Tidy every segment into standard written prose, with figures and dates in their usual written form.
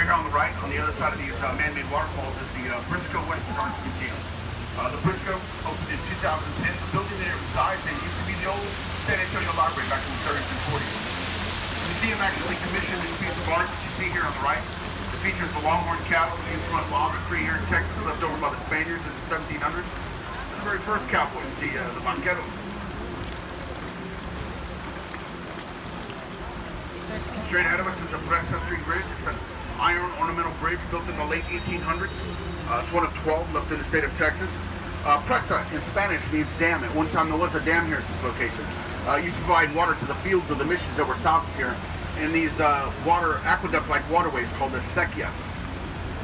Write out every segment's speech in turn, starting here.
here on the right, on the other side of these man-made waterfalls, is the Briscoe Western Art Museum. The Briscoe opened in 2010. The building that it resides in used to be the old San Antonio Library back in the 30s and 40s. The museum actually commissioned this piece of art that you see here on the right. It features the longhorn cattle used to run log free here in Texas, left over by the Spaniards in the 1700s. The very first cowboys, the vaqueros. Straight ahead of us is the Presa Street Bridge. It's an iron ornamental bridge built in the late 1800s. It's one of 12 left in the state of Texas. Presa in Spanish means dam. At one time there was a dam here at this location. It used to provide water to the fields of the missions that were south of here. And these water aqueduct-like waterways called acequias.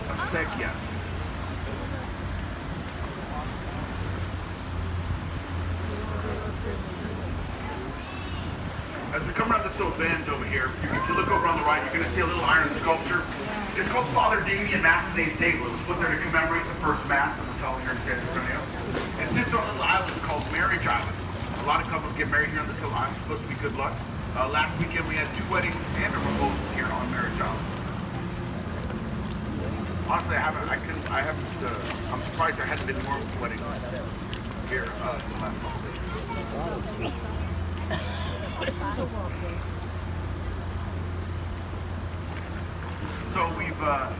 Acequias. As we come around this little bend over here, if you look over on the right, you're going to see a little iron sculpture. It's called Father Damien Massenet's table. It was put there to commemorate the first Mass that was held here in San Antonio. It sits on a little island called Marriage Island. A lot of couples get married here on this little island. It's supposed to be good luck. Last weekend we had 2 weddings and a proposal here on Marriage Island. Honestly, I'm surprised there hasn't been more weddings here in the last couple of days. So we've got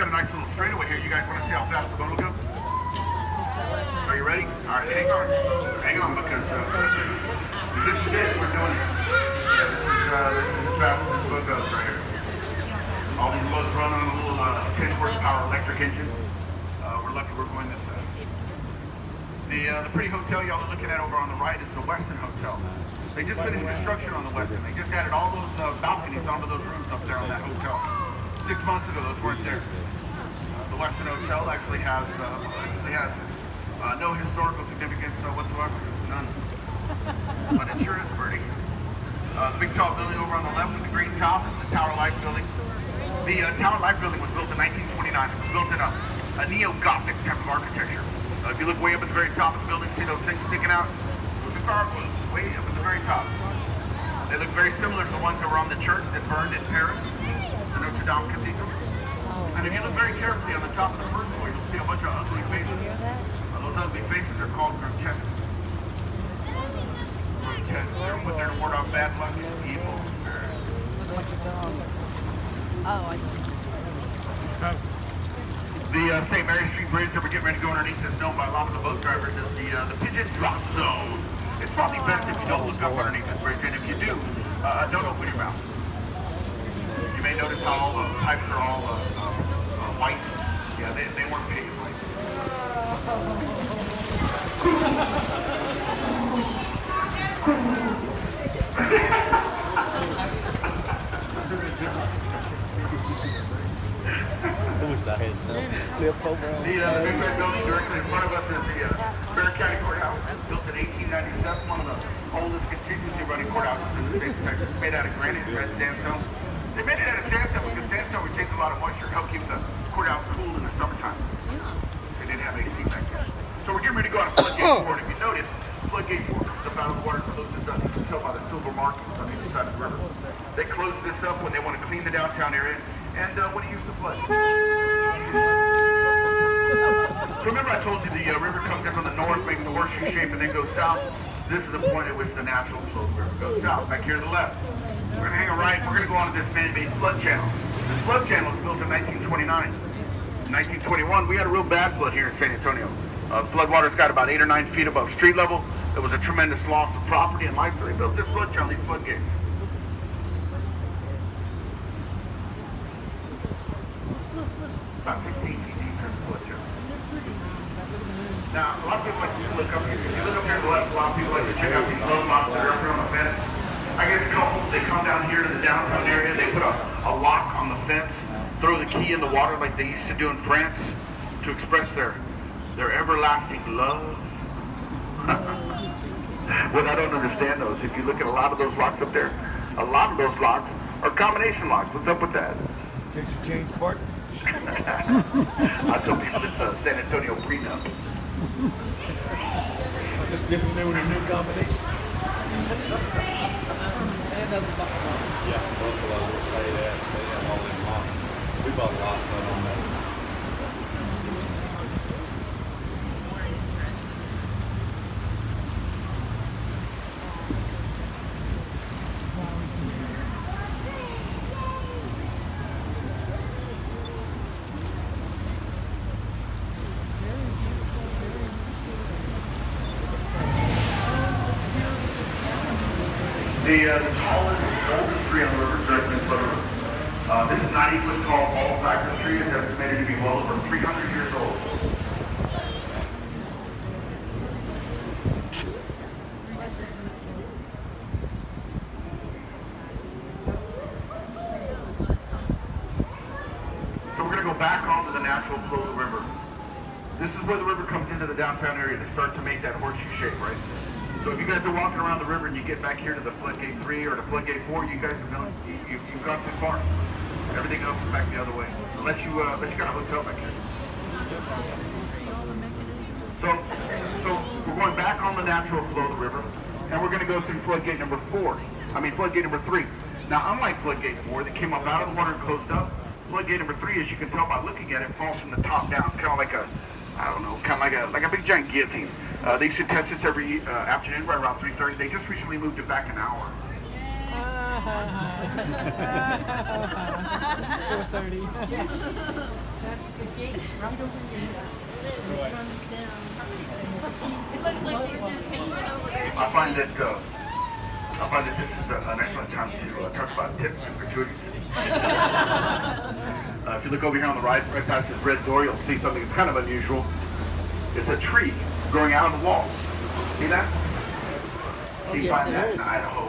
a nice little straightaway here. You guys want to see how fast the boat will go? Are you ready? All right, hang on, because this is it. We're doing it. This is as fast as the boat goes right here. All these boats run on a little 10 horsepower electric engine. We're lucky we're going this fast. The pretty hotel y'all are looking at over on the right is the Westin Hotel. They just finished construction on the Westin. They just added all those balconies onto those rooms up there on that hotel. 6 months ago, those weren't there. The Westin Hotel actually has no historical significance whatsoever. None. But it sure is pretty. The big tall building over on the left with the green top is the Tower Life building. The Tower Life building was built in 1929. It was built in a neo-Gothic type of architecture. If you look way up at the very top of the building, see those things sticking out? Those are gargoyles. Way up at the very top. They look very similar to the ones that were on the church that burned in Paris, the Notre Dame Cathedral. And if you look very carefully on the top of the first floor, you'll see a bunch of ugly faces. Those ugly faces are called grotesques. Grotesques. They're put there to ward off bad luck and evil spirits. The St. Mary Street Bridge that we're getting ready to go underneath is known by a lot of the boat drivers as the pigeon drop zone. It's probably best if you don't look up underneath this bridge, and if you do, don't open your mouth. You may notice how all the pipes are all white. Yeah, they weren't painted white. The big red building directly in front of us is the Bexar County Courthouse. It's built in 1897, one of the oldest continuously running courthouses in the state of Texas. It's made out of granite and red sandstone. They made it out of sandstone because sandstone retains a lot of moisture to help keep the courthouse cool in the summertime. They didn't have AC back then. So we're getting ready to go on a floodgate 4, and if you notice, floodgate 4 comes up out of the water, closes this up. You can tell by the silver markings on either side of the river. They close this up when they want to clean the downtown area and when it used to flood. So remember I told you the river comes in from the north, makes a horseshoe shape, and then goes south. This is the point at which the natural flow of the river goes south. Back here to the left. We're going to hang a right. We're going to go onto this man-made flood channel. This flood channel was built in 1929. In 1921, we had a real bad flood here in San Antonio. The floodwaters got about 8 or 9 feet above street level. There was a tremendous loss of property and life, so they built this flood channel, these floodgates. About 16 feet deep, there's a flood channel. Now, a lot of people like to look up here. If you look up here to the left, a lot of people like to check out these low locks that are up here on the fence. I guess couples, they come down here to the downtown area, they put a lock on the fence, throw the key in the water like they used to do in France to express their everlasting love. Well, I don't understand those. If you look at a lot of those locks up there, a lot of those locks are combination locks. What's up with that? In case you change partner. I tell people it's a San Antonio prenup. Just giving them a new combination. Yeah, Buffalo will say that. They have all them locks. The tallest, oldest tree on the river is the Flow River. This 90-foot tall ball cypress tree is estimated to be well over 300 years old. So we're going to go back onto the natural flow of the river. This is where the river comes into the downtown area to start to make that horseshoe shape, right? So if you guys are walking around the river and you get back here to the floodgate 3 or the floodgate 4, you guys have gone, you've gone too far. Everything else is back the other way. Unless you got a hotel back here. So we're going back on the natural flow of the river, and we're going to go through floodgate number 3. Floodgate number 3. Now, unlike floodgate 4 that came up out of the water and closed up, floodgate number 3, as you can tell by looking at it, falls from the top down, kind of like a, I don't know, kind of like a big giant guillotine. They used to test this every afternoon right around 3:30. They just recently moved it back an hour. 4:30. That's the gate right over here. It comes down. It looks like these been painted over there. I find that this is an excellent time to talk about tips and gratuities. If you look over here on the right past this red door, you'll see something that's kind of unusual. It's a tree growing out of the walls. See that? You can find that in Idaho.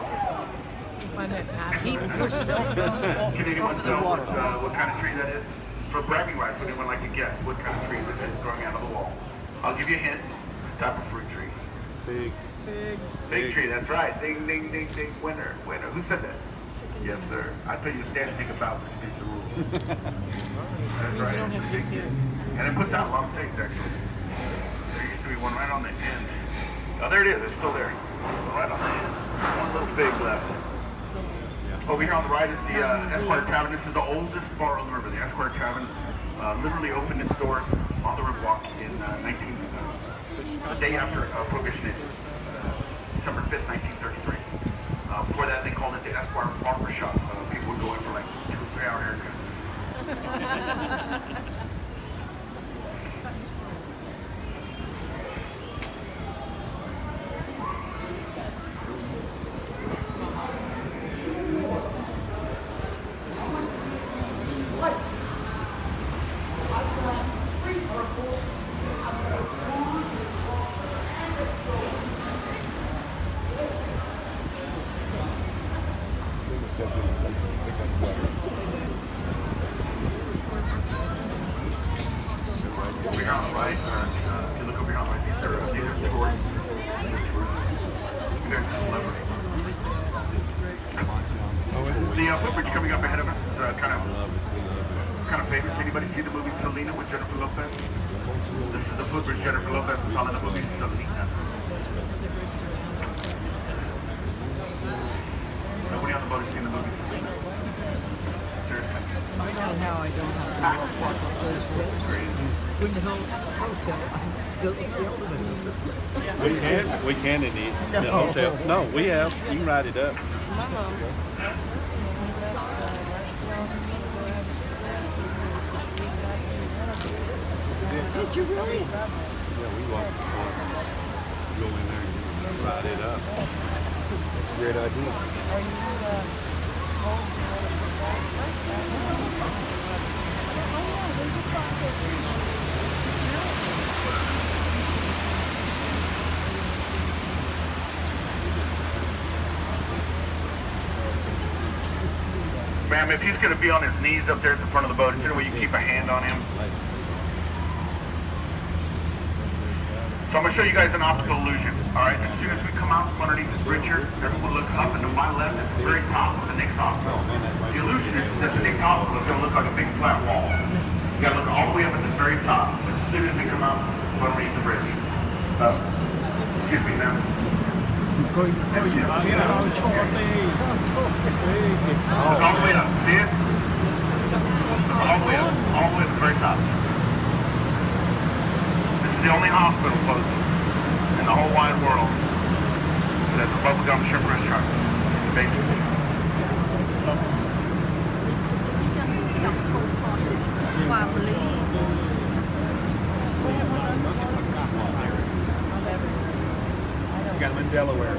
Can anyone tell what kind of tree that is? For bragging rights, would anyone like to guess what kind of tree this is growing out of the wall? I'll give you a hint. It's a type of fruit tree. Fig. Fig tree, that's right. Ding, ding, ding, ding. Winner. Who said that? Yes, sir. I tell you, stand think about this against the rules. That's right. It's a fig tree. And it puts out long figs, actually. There used to be one right on the end. Oh, there it is. It's still there. Right on the end. One little fig left. Over here on the right is the Esquire Tavern. This is the oldest bar on the river. The Esquire Tavern literally opened its doors on the Riverwalk in the day after Prohibition ended, December 5th, 1933. Before that, they called it the Esquire Barber Shop. People would go in for like 2 or 3 hour haircuts. Over here on the right, if you look over here on the right, these are stores. There's a celebrity. The footbridge coming up ahead of us is kind of famous. Anybody see the movie Selena with Jennifer Lopez? This is the footbridge Jennifer Lopez was on in the movie Selena. Nobody on the boat has seen the movie Selena. Seriously? I know how I don't have to walk up those roads. When the whole hotel, We can in the hotel. No, we have. You can write it up. my mom. Did you really? Yeah, we walk. Go in there and write it up. That's a great idea. Are Ma'am, if he's going to be on his knees up there at the front of the boat, is there a way you can keep a hand on him? So I'm going to show you guys an optical illusion. All right, as soon as we come out from underneath this bridge here, everyone look up, and to my left is the very top of the Nick's Hospital. The illusion is that the Nick's Hospital is going to look like a big flat wall. You got to look all the way up at the very top as soon as we come out from underneath the bridge. Excuse me, ma'am. Look all the way up, see it? Look all the way up, all the way at the very top. This is the only hospital, folks, in the whole wide world that's a bubblegum shrimp restaurant, basically. You got them in Delaware.